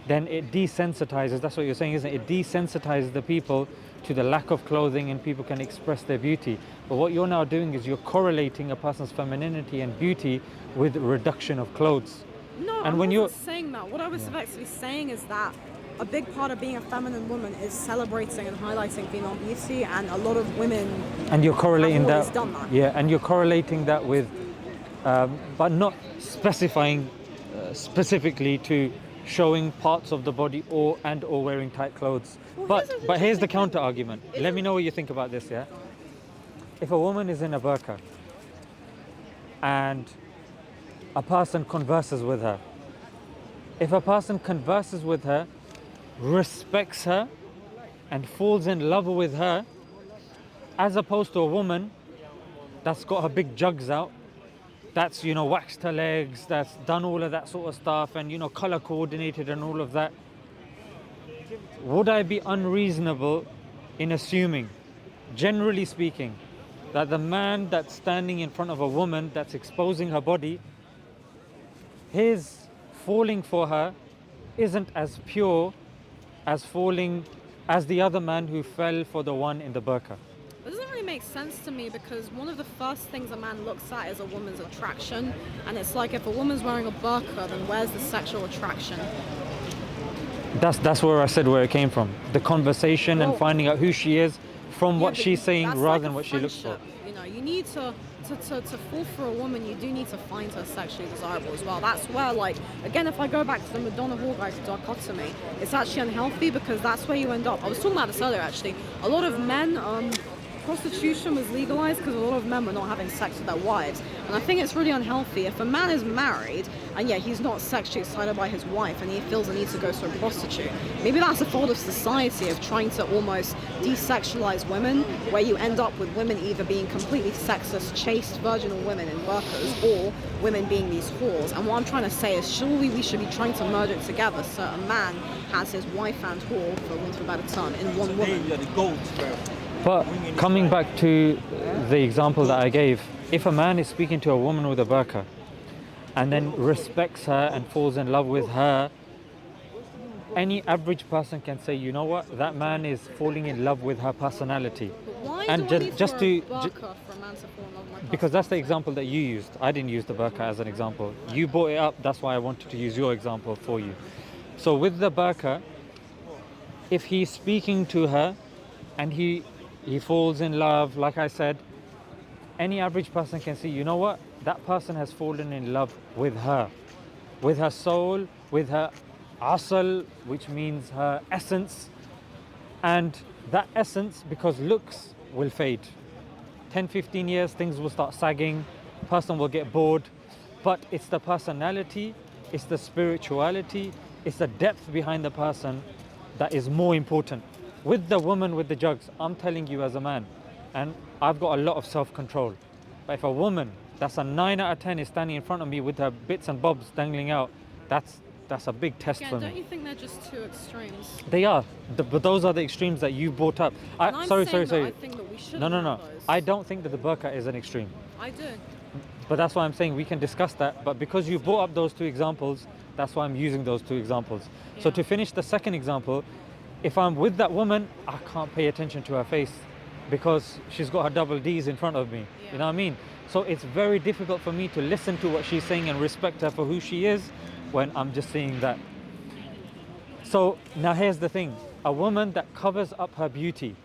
then it desensitizes, that's what you're saying, isn't it? It desensitizes the people to the lack of clothing and people can express their beauty. But what you're now doing is you're correlating a person's femininity and beauty with reduction of clothes. No, And I when wasn't saying that. What I was actually saying is that a big part of being a feminine woman is celebrating and highlighting female beauty, and a lot of women And you're correlating have always that, done that. yeah, and you're correlating that with, but not specifying specifically to showing parts of the body or wearing tight clothes. Well, but here's a but here's the interesting counter thing. argument. Let me know what you think about this. Yeah, if a woman is in a burqa and a person converses with her, if a person converses with her, respects her, and falls in love with her, as opposed to a woman that's got her big jugs out, that's waxed her legs, that's done all of that sort of stuff, and color coordinated and all of that, would I be unreasonable in assuming, generally speaking, that the man that's standing in front of a woman that's exposing her body, his falling for her isn't as pure as falling as the other man who fell for the one in the burqa? It doesn't really make sense to me, because one of the first things a man looks at is a woman's attraction, and it's like if a woman's wearing a burqa, then where's the sexual attraction? That's where I said where it came from. The conversation and Well, finding out who she is from Yeah, what but she's saying that's rather like than a what she looks for. friendship. You need to fall for a woman, you do need to find her sexually desirable as well. That's where, like, again, if I go back to the Madonna Hall guys dichotomy, it's actually unhealthy, because that's where you end up. I was talking about this earlier, actually. A lot of men, prostitution was legalized because a lot of men were not having sex with their wives, and I think it's really unhealthy. If a man is married and he's not sexually excited by his wife and he feels the need to go to a prostitute, maybe that's a fault of society of trying to almost desexualize women, where you end up with women either being completely sexless, chaste, virginal women in burqas, or women being these whores. And what I'm trying to say is, surely we should be trying to merge it together, so a man has his wife and whore, for want of a better term, in one woman. But coming back to the example that I gave, if a man is speaking to a woman with a burqa and then respects her and falls in love with her, any average person can say, you know what, that man is falling in love with her personality. But why And do I need just to to- wear a burqa for a man to fall in love with my Because that's the personality? example that you used. I didn't use the burqa as an example. You brought it up, that's why I wanted to use your example for you. So with the burqa, if he's speaking to her and he falls in love, like I said, any average person can see, you know what, that person has fallen in love with her. with her soul, with her asal, which means her essence. And that essence, because looks will fade. 10, 15 years, things will start sagging, person will get bored. But it's the personality, it's the spirituality, it's the depth behind the person that is more important. With the woman with the jugs, I'm telling you as a man, and I've got a lot of self-control. But if a woman that's a 9 out of 10 is standing in front of me with her bits and bobs dangling out, that's a big test Again, for don't me. you think they're just two extremes? They are, but those are the extremes that you brought up. And I'm Sorry. saying that I think that we shouldn't No. have those. I don't think that the burqa is an extreme. I do. But that's why I'm saying we can discuss that. But because you brought up those two examples, that's why I'm using those two examples. So Yeah. to finish the second example, if I'm with that woman, I can't pay attention to her face because she's got her double D's in front of me. Yeah. You know what I mean? So it's very difficult for me to listen to what she's saying and respect her for who she is when I'm just seeing that. So now here's the thing. A woman that covers up her beauty,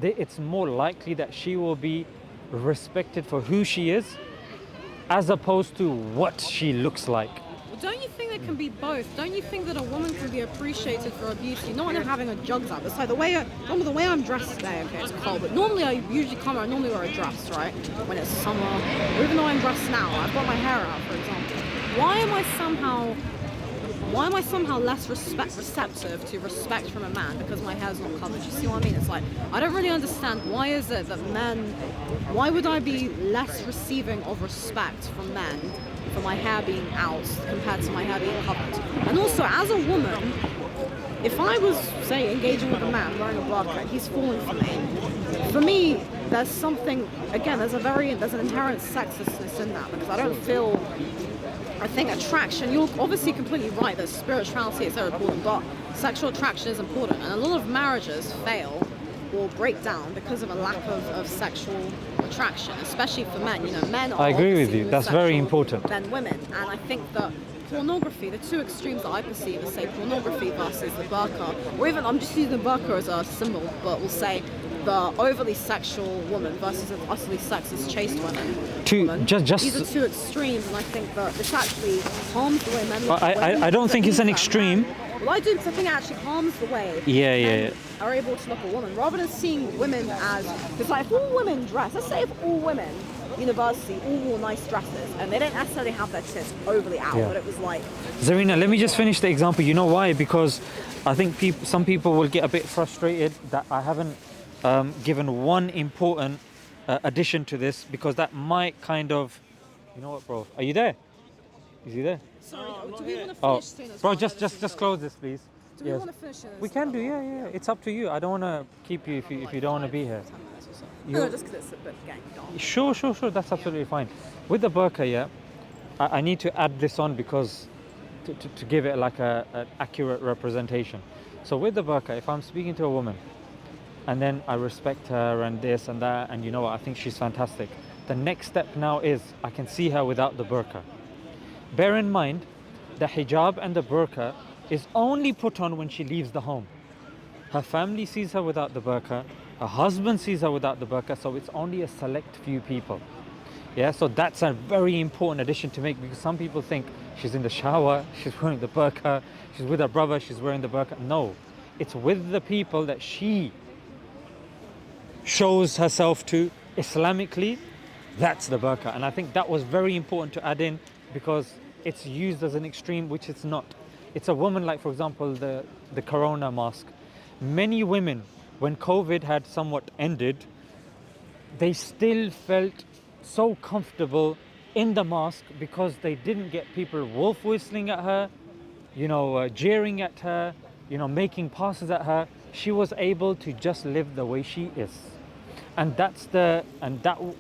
it's more likely that she will be respected for who she is as opposed to what she looks like. Well, don't you think there can be both? Don't you think that a woman can be appreciated for her beauty, not in having her jugs up? It's like the way I'm dressed today. Okay, it's cold, but normally I normally wear a dress, right? When it's summer, or even though I'm dressed now, I've got my hair out, for example. Why am I somehow less receptive to respect from a man because my hair's not covered? You see what I mean? It's like, I don't really understand why is it that why would I be less receiving of respect from men for my hair being out compared to my hair being covered? And also, as a woman, if I was, say, engaging with a man wearing a burqa, he's falling for me, there's something, again, there's an inherent sexistness in that, because I think attraction, you're obviously completely right that spirituality is so important, but sexual attraction is important, and a lot of marriages fail or break down because of a lack of sexual attraction, especially for men. You know, men are I agree with obviously you. more That's very sexual important. than women, and I think that pornography, the two extremes that I perceive as, say, pornography versus the burqa, or even, I'm just using the burqa as a symbol, but we'll say the overly sexual woman versus an utterly sexist, chaste woman. These are two extremes, and I think that this actually harms the way men look at women. I don't think it's an extreme. Well, I do, because I think it actually harms the way men are able to look at a woman, rather than seeing women as, because like if all women dress, let's say if all women university all wore nice dresses and they don't necessarily have their tits overly out, but it was like... Zarina, let me just finish the example. You know why? Because I think some people will get a bit frustrated that I haven't given one important addition to this, because that might kind of... You know what, bro? Are you there? Is he there? Sorry, do we want to finish soon as bro, well? just close this, please. Do we want to finish soon? We can do, yeah. It's up to you. I don't want to keep you if you don't want to be here. 10 minutes or so. No, just because it's a bit getting gone. Sure. That's absolutely fine. With the burqa, I need to add this on because to give it like an accurate representation. So with the burqa, if I'm speaking to a woman and then I respect her and this and that, and you know what, I think she's fantastic. The next step now is I can see her without the burqa. Bear in mind, the hijab and the burqa is only put on when she leaves the home. Her family sees her without the burqa, her husband sees her without the burqa, so it's only a select few people. Yeah, so that's a very important addition to make, because some people think she's in the shower, she's wearing the burqa, she's with her brother, she's wearing the burqa. No, it's with the people that she shows herself to Islamically, that's the burqa. And I think that was very important to add in, because it's used as an extreme, which it's not. It's a woman, like for example, the corona mask. Many women, when COVID had somewhat ended, they still felt so comfortable in the mask because they didn't get people wolf whistling at her, jeering at her, making passes at her. She was able to just live the way she is. And that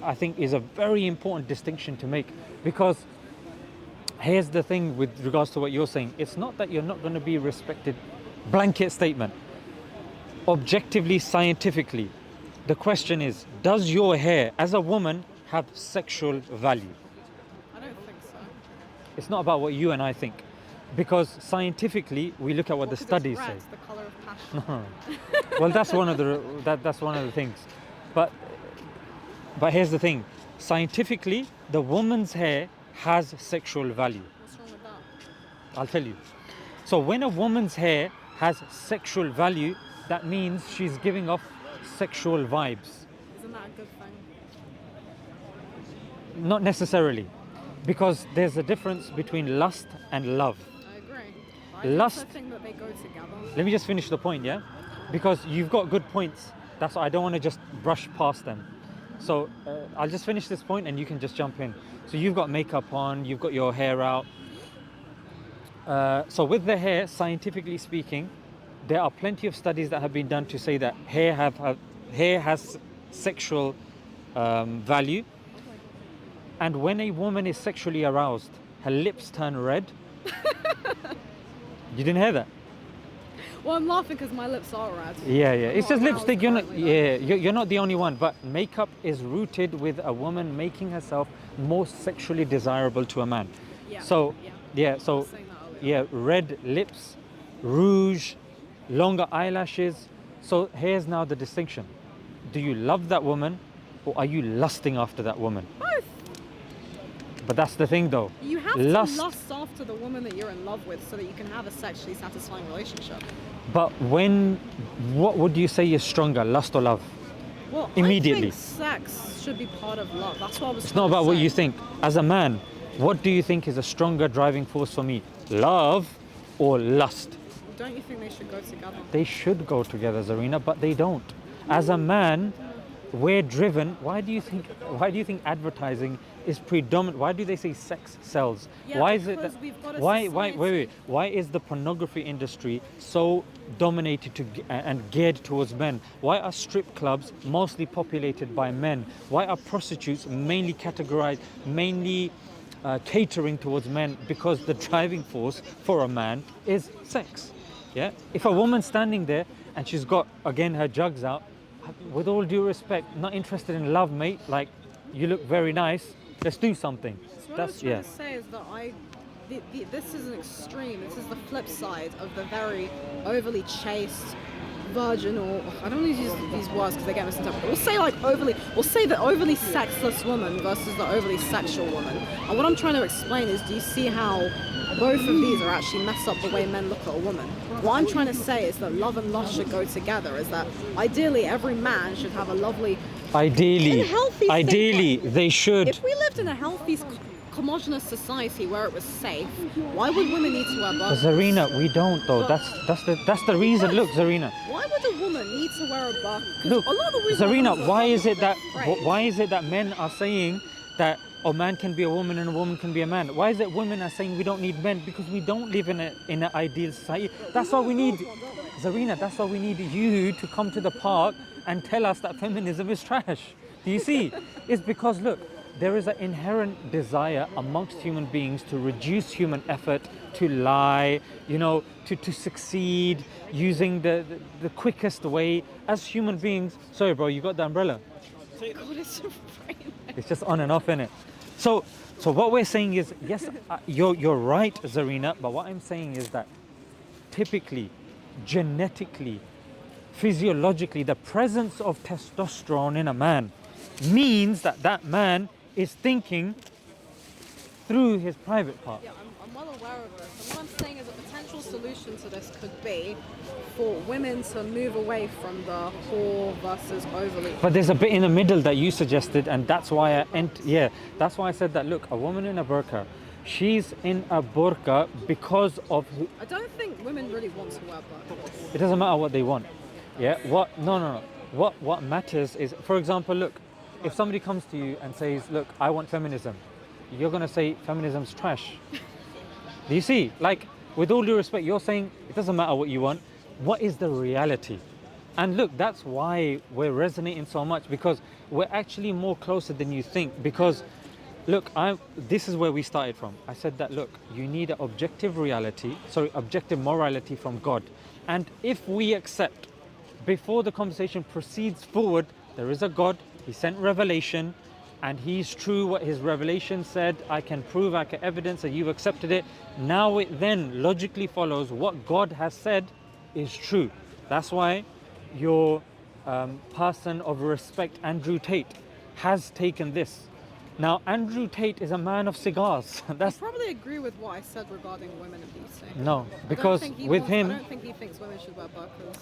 I think is a very important distinction to make, because here's the thing with regards to what you're saying. It's not that you're not going to be respected, blanket statement. Objectively, scientifically, the question is, does your hair as a woman have sexual value? I don't think so. It's not about what you and I think, because scientifically we look at what the studies say. It's the color of passion. Well, that's one of the things. But here's the thing. Scientifically, the woman's hair has sexual value. What's wrong with that? I'll tell you. So when a woman's hair has sexual value, that means she's giving off sexual vibes. Isn't that a good thing? Not necessarily, because there's a difference between lust and love. I agree. Lust- I think that they go together. Let me just finish the point, yeah? Because you've got good points. That's why I don't want to just brush past them. So I'll just finish this point and you can just jump in. So you've got makeup on, you've got your hair out. So with the hair, scientifically speaking, there are plenty of studies that have been done to say that hair has sexual value. And when a woman is sexually aroused, her lips turn red. You didn't hear that? Well, I'm laughing because my lips are red. Yeah. It's just aroused lipstick. You're not. currently, though. You're not the only one. But makeup is rooted with a woman making herself more sexually desirable to a man. Yeah. So yeah. So I was saying that earlier. red lips, rouge, longer eyelashes. So here's now the distinction: do you love that woman, or are you lusting after that woman? Both. But that's the thing, though. You have to lust after the woman that you're in love with so that you can have a sexually satisfying relationship. But what would you say is stronger, lust or love? Well, Immediately. I think sex should be part of love. That's what I was It's not about what you think. As a man, what do you think is a stronger driving force for me? Love or lust? Don't you think they should go together? They should go together, Zarina, but they don't. As a man, we're driven. Why do you think advertising is predominant? Why do they say sex sells? Yeah, why is it because that, we've got a wait, why is the pornography industry so dominated and geared towards men? Why are strip clubs mostly populated by men? Why are prostitutes mainly catering towards men? Because the driving force for a man is sex. Yeah, if a woman's standing there and she's got again her jugs out, with all due respect, not interested in love, mate. Like, you look very nice. Let's do something. So what I was trying to say is that this is an extreme. This is the flip side of the very overly chaste, virginal. I don't want to use these words because they get misinterpreted. We'll say the overly sexless woman versus the overly sexual woman. And what I'm trying to explain is, do you see how both of these are actually mess up the way men look at a woman? What I'm trying to say is that love and lust should go together. Is that ideally every man should have a lovely, Ideally, healthy state. they should. If we lived in a healthy, homogenous society where it was safe, why would women need to wear burqas? Zarina, we don't though. That's the reason. Look, Zarina. Why would a woman need to wear a burqa? 'Cause Look, a lot of the reasons Zarina. Why is it that afraid. men are saying that a man can be a woman and a woman can be a man? Why is it women are saying we don't need men? Because we don't live in an ideal society. That's why we need, Zarina. That's why we need you to come to the park and tell us that feminism is trash. Do you see? It's because, look, there is an inherent desire amongst human beings to reduce human effort, to lie, to succeed using the quickest way. As human beings, sorry bro, you got the umbrella? God, it's raining. It's just on and off, innit? So what we're saying is, yes, you're right, Zarina, but what I'm saying is that typically, genetically, physiologically, the presence of testosterone in a man means that man is thinking through his private part. Yeah, I'm well aware of this. And what I'm saying is a potential solution to this could be for women to move away from the whore versus overly. But there's a bit in the middle that you suggested, and that's why that's why I said that. Look, a woman in a burqa, she's in a burqa because of. I don't think women really want to wear burqas. It doesn't matter what they want. Yeah. What? No. What matters is, for example, look, if somebody comes to you and says, "Look, I want feminism," you're gonna say feminism's trash. Do you see? Like, with all due respect, you're saying it doesn't matter what you want. What is the reality? And look, that's why we're resonating so much, because we're actually more closer than you think. Because, look, this is where we started from. I said that, look, you need an objective morality from God. And if we accept, before the conversation proceeds forward, there is a God, He sent revelation, and He's true what His revelation said. I can prove, I can evidence that you've accepted it. Now it then logically follows what God has said is true. That's why your person of respect, Andrew Tate, has taken this. Now, Andrew Tate is a man of cigars. I That's probably agree with what I said regarding women obesity. no, because with I him, don't think he thinks women should wear burqas.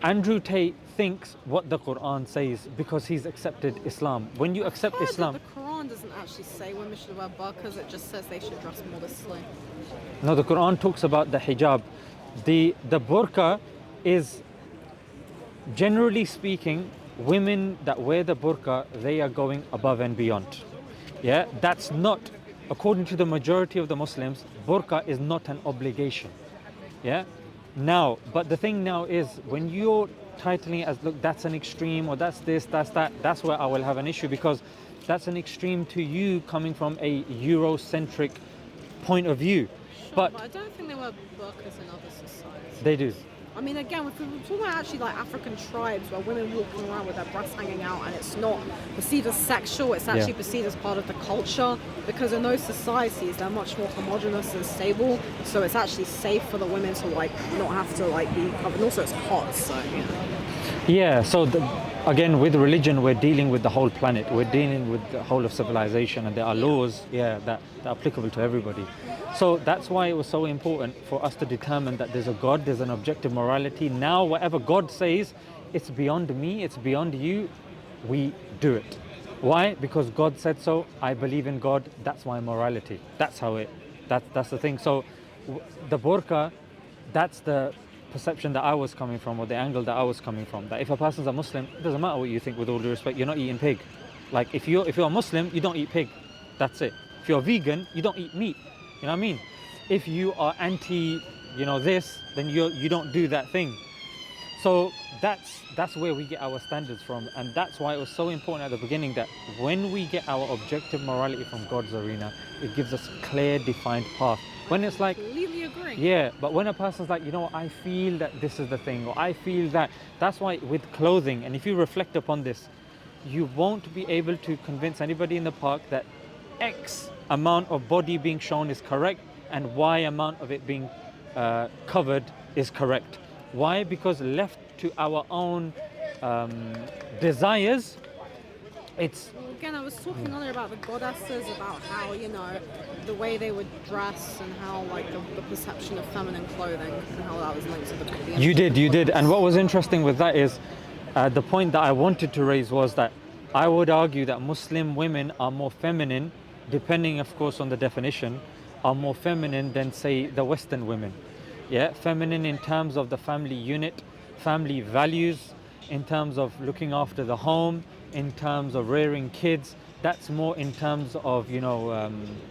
Andrew Tate thinks what the Quran says because he's accepted Islam. When you accept Heard Islam, that the Quran doesn't actually say women should wear burqas. It just says they should dress modestly. no, the Quran talks about the hijab. The burqa is, generally speaking, women that wear the burqa, they are going above and beyond. Yeah, that's not, according to the majority of the Muslims, burqa is not an obligation. Yeah. Now, but the thing now is, when you're titling it as, look, that's an extreme, or that's this, that's that, that's where I will have an issue, because that's an extreme to you coming from a Eurocentric point of view. Sure, But I don't think they wear burqas in other societies. they do. I mean, again, if we're talking about actually like African tribes where women walking around with their breasts hanging out and it's not perceived as sexual, it's actually perceived as part of the culture, because in those societies they're much more homogenous and stable, so it's actually safe for the women to like not have to like be covered. And also it's hot, so Yeah, so again, with religion, we're dealing with the whole planet. We're dealing with the whole of civilization, and there are laws, that are applicable to everybody. So that's why it was so important for us to determine that there's a God, there's an objective morality. Now, whatever God says, it's beyond me, it's beyond you, we do it. Why? Because God said so. I believe in God. That's my morality. That's how that's the thing. So the burqa, that's the perception that I was coming from, or the angle that I was coming from, that if a person's a Muslim, it doesn't matter what you think, with all due respect, you're not eating pig. Like if you're a Muslim, you don't eat pig. That's it. If you're a vegan, you don't eat meat. You know what I mean? If you are anti, this, then you don't do that thing. So that's where we get our standards from, and that's why it was so important at the beginning that when we get our objective morality from God's arena, it gives us a clear, defined path. When it's like, completely agree. yeah, but when a person's like, I feel that this is the thing, or I feel that, that's why with clothing, and if you reflect upon this, you won't be able to convince anybody in the park that X amount of body being shown is correct and Y amount of it being covered is correct. Why? Because left to our own desires, it's... Well, again, I was talking earlier about the goddesses, about how, the way they would dress, and how, like, the perception of feminine clothing, and how that was linked to the You did. And what was interesting with that is, the point that I wanted to raise was that I would argue that Muslim women are more feminine, depending, of course, on the definition, are more feminine than, say, the Western women. Yeah, feminine in terms of the family unit, family values, in terms of looking after the home, in terms of rearing kids. That's more in terms of,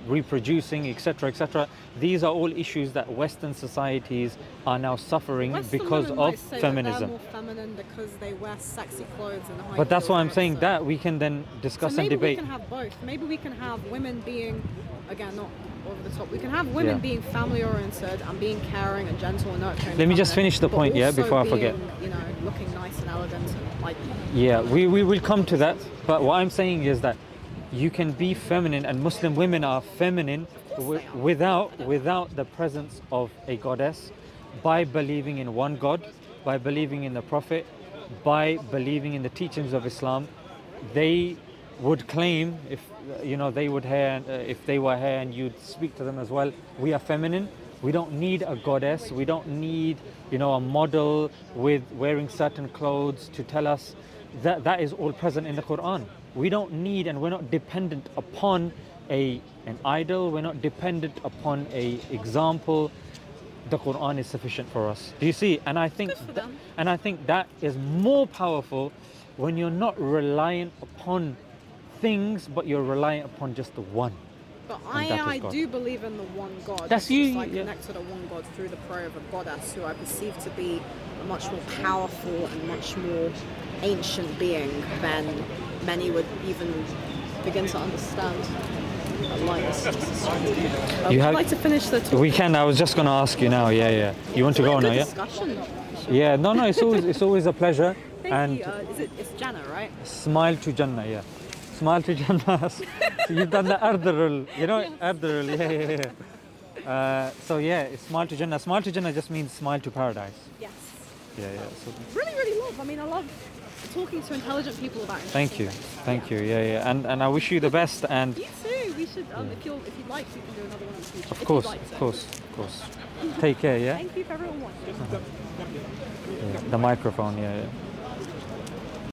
reproducing, etc., etc. These are all issues that Western societies are now suffering because of feminism. They're more feminine because they wear sexy clothes and high But that's why I'm heels, saying so- that we can then discuss So and maybe debate. we can have both. Maybe we can have women being, again, not over the top. We can have women being family oriented and being caring and gentle and nurturing. Let me just feminine, finish the but point, also before I forget. being, looking nice and elegant and like. Yeah, we will come to that. But what I'm saying is that you can be feminine, and Muslim women are feminine without the presence of a goddess, by believing in one God, by believing in the Prophet, by believing in the teachings of Islam. They would claim, if they would hear, if they were here and you'd speak to them as well, we are feminine. We don't need a goddess. We don't need, a model with wearing certain clothes to tell us that is all present in the Quran. We don't need, and we're not dependent upon an idol. We're not dependent upon a example. The Quran is sufficient for us. Do you see? And I think that is more powerful when you're not reliant upon things, but you're reliant upon just the one. But I do believe in the one God. That's you. I connect to the one God through the prayer of a goddess who I perceive to be a much more powerful and much more ancient being than many would even begin to understand. Would you like to finish the talk? We can. I was just going to ask you now. Yeah. You want to go now? Yeah. Discussion. Yeah. No. It's always a pleasure. Thank you. It's Jannah, right? Samile2Jannah. Yeah. Samile2Jannah. So you've done the Ardurul. Ardurul. Yeah. So yeah, it's Samile2Jannah. Samile2Jannah just means smile to paradise. Yes. Yeah. So Really love. I mean, I love talking to intelligent people about Thank you. interesting things. Thank you. Yeah. And I wish you the best. And You too. We should, if you'd like, we can do another one in the future. of if course, you'd like of to. course, of course. Take care. Yeah. Thank you for everyone watching. The microphone. Yeah.